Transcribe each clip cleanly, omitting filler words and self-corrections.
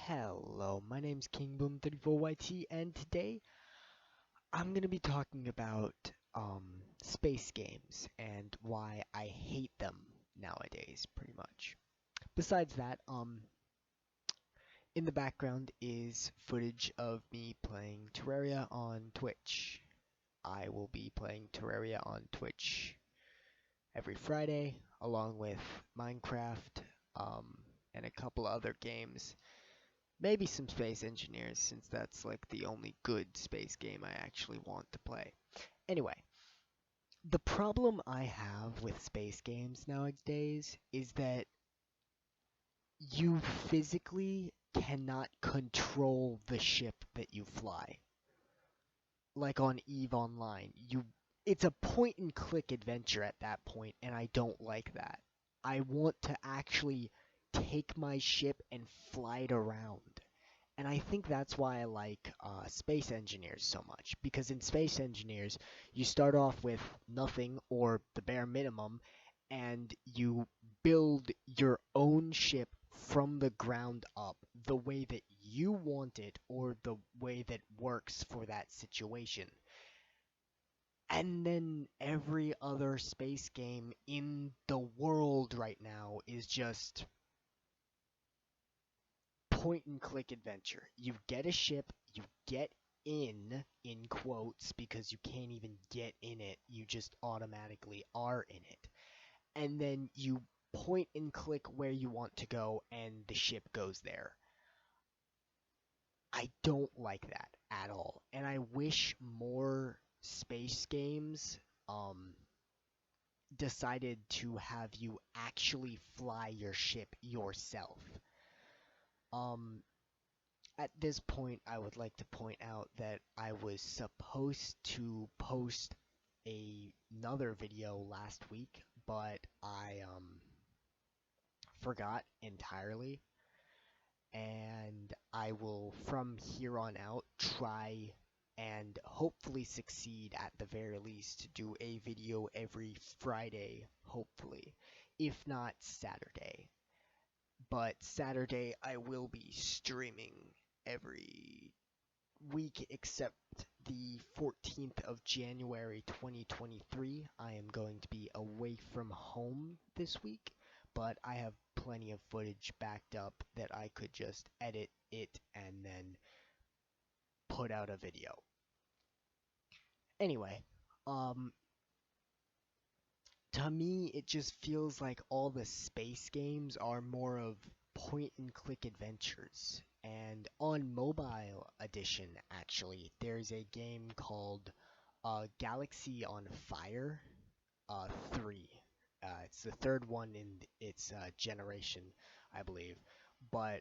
Hello, my name's KingBoom34YT, and today I'm gonna be talking about space games and why I hate them nowadays, pretty much. Besides that, in the background is footage of me playing Terraria on Twitch. I will be playing Terraria on Twitch every Friday, along with Minecraft, and a couple other games. Maybe some Space Engineers, since that's like the only good space game I actually want to play. Anyway, the problem I have with space games nowadays is that you physically cannot control the ship that you fly. Like on EVE Online, it's a point and click adventure at that point, and I don't like that. I want to actually take my ship and fly it around. And I think that's why I like Space Engineers so much. Because in Space Engineers, you start off with nothing or the bare minimum, and you build your own ship from the ground up the way that you want it or the way that works for that situation. And then every other space game in the world right now is just point and click adventure. You get a ship, you get in quotes, because you can't even get in it, you just automatically are in it. And then you point and click where you want to go, and the ship goes there. I don't like that at all. And I wish more space games decided to have you actually fly your ship yourself. Um, At this point, I would like to point out that I was supposed to post another video last week, but I forgot entirely, and I will from here on out try and hopefully succeed at the very least to do a video every Friday, hopefully, if not Saturday. But Saturday I will be streaming every week except the 14th of January 2023. I am going to be away from home this week, but I have plenty of footage backed up that I could just edit it and then put out a video. Anyway, um, to me, it just feels like all the space games are more of point and click adventures. And on mobile edition, actually, there's a game called Galaxy on Fire 3. It's the third one in its generation, I believe. But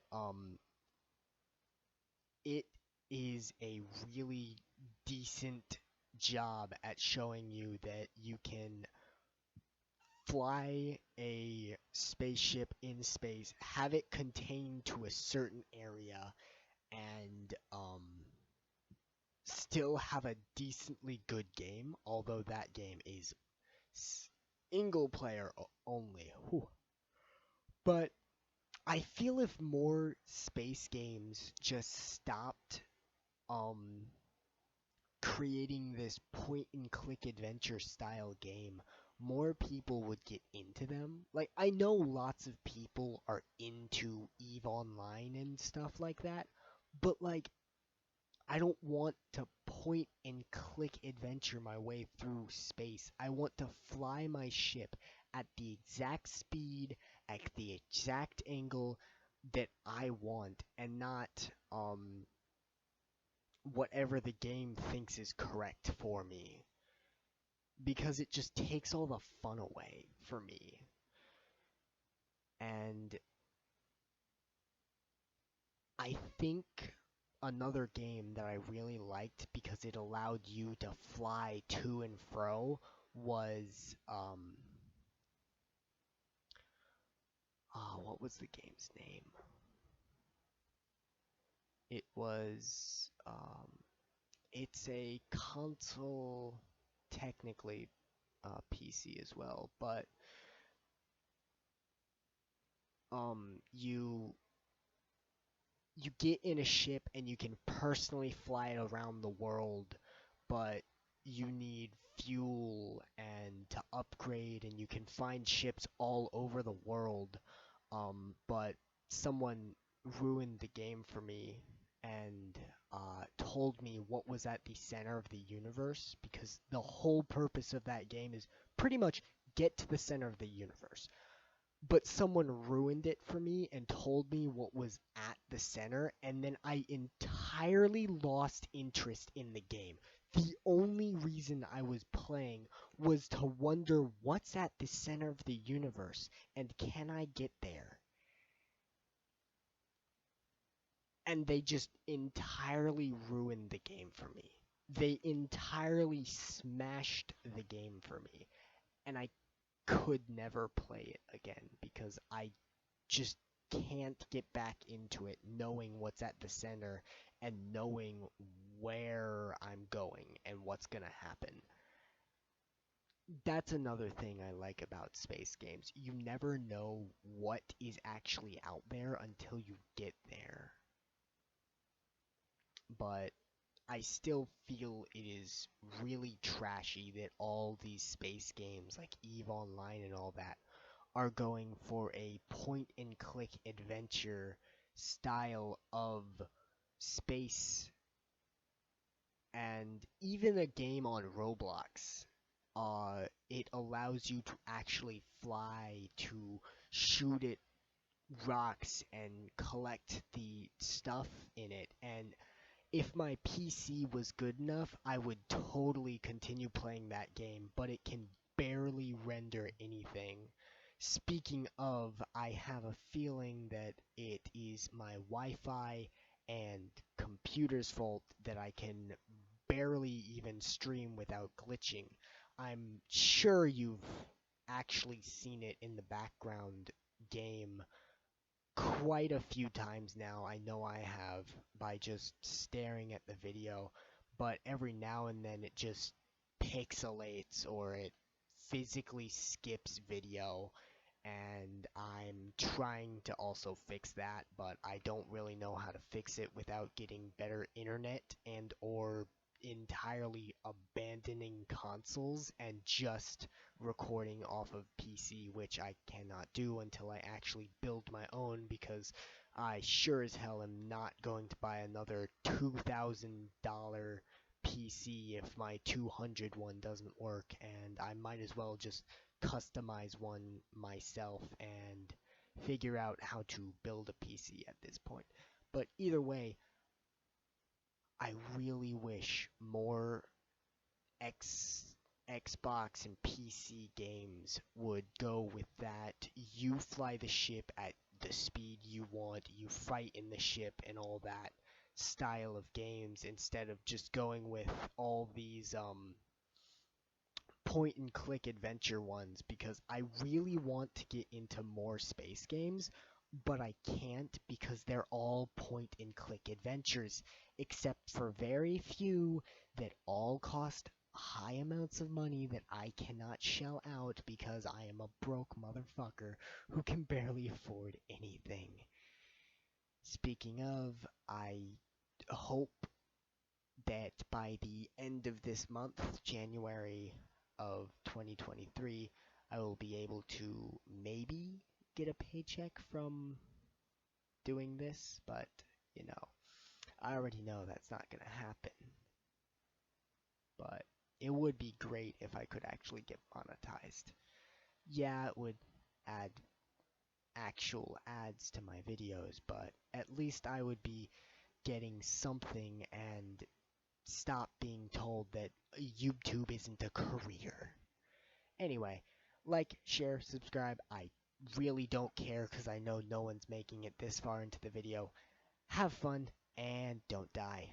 it is a really decent job at showing you that you can fly a spaceship in space, have it contained to a certain area, and still have a decently good game, although that game is single player only. Whew. But I feel if more space games just stopped um creating this point and click adventure style game, more people would get into them. Like, I know lots of people are into EVE Online and stuff like that, but like, I don't want to point and click adventure my way through space. I want to fly my ship at the exact speed, at the exact angle that I want, and not whatever the game thinks is correct for me, because it just takes all the fun away for me. And I think another game that I really liked because it allowed you to fly to and fro was what was the game's name? It was it's a console, technically PC as well, but you you get in a ship and you can personally fly it around the world, but you need fuel and to upgrade, and you can find ships all over the world. But someone ruined the game for me and told me what was at the center of the universe, because the whole purpose of that game is pretty much get to the center of the universe. But someone ruined it for me and told me what was at the center, and then I entirely lost interest in the game. The only reason I was playing was to wonder what's at the center of the universe and can I get there? And they just entirely ruined the game for me. They entirely smashed the game for me, and I could never play it again because I just can't get back into it knowing what's at the center and knowing where I'm going and what's going to happen. That's another thing I like about space games. You never know what is actually out there until you get there. But I still feel it is really trashy that all these space games like EVE Online and all that are going for a point and click adventure style of space. And even a game on Roblox, it allows you to actually fly, to shoot at rocks and collect the stuff in it. And if my PC was good enough, I would totally continue playing that game, but it can barely render anything. Speaking of, I have a feeling that it is my Wi-Fi and computer's fault that I can barely even stream without glitching. I'm sure you've actually seen it in the background game quite a few times now. I know I have by just staring at the video, but every now and then it just pixelates or it physically skips video, and I'm trying to also fix that, but I don't really know how to fix it without getting better internet and or entirely abandoning consoles and just recording off of PC, which I cannot do until I actually build my own, because I sure as hell am not going to buy another $2,000 PC if my 200 one doesn't work, and I might as well just customize one myself and figure out how to build a PC at this point. But either way, I really wish more X Xbox and PC games would go with that. You fly the ship at the speed you want, you fight in the ship and all that style of games, instead of just going with all these point and click adventure ones, because I really want to get into more space games, but I can't because they're all point and click adventures, except for very few that all cost high amounts of money that I cannot shell out because I am a broke motherfucker who can barely afford anything. Speaking of, I hope that by the end of this month, January of 2023, I will be able to maybe get a paycheck from doing this, but I already know that's not going to happen. But it would be great if I could actually get monetized. Yeah, it would add actual ads to my videos, but at least I would be getting something and stop being told that YouTube isn't a career. Anyway, like, share, subscribe. I really don't care because I know no one's making it this far into the video. Have fun and don't die.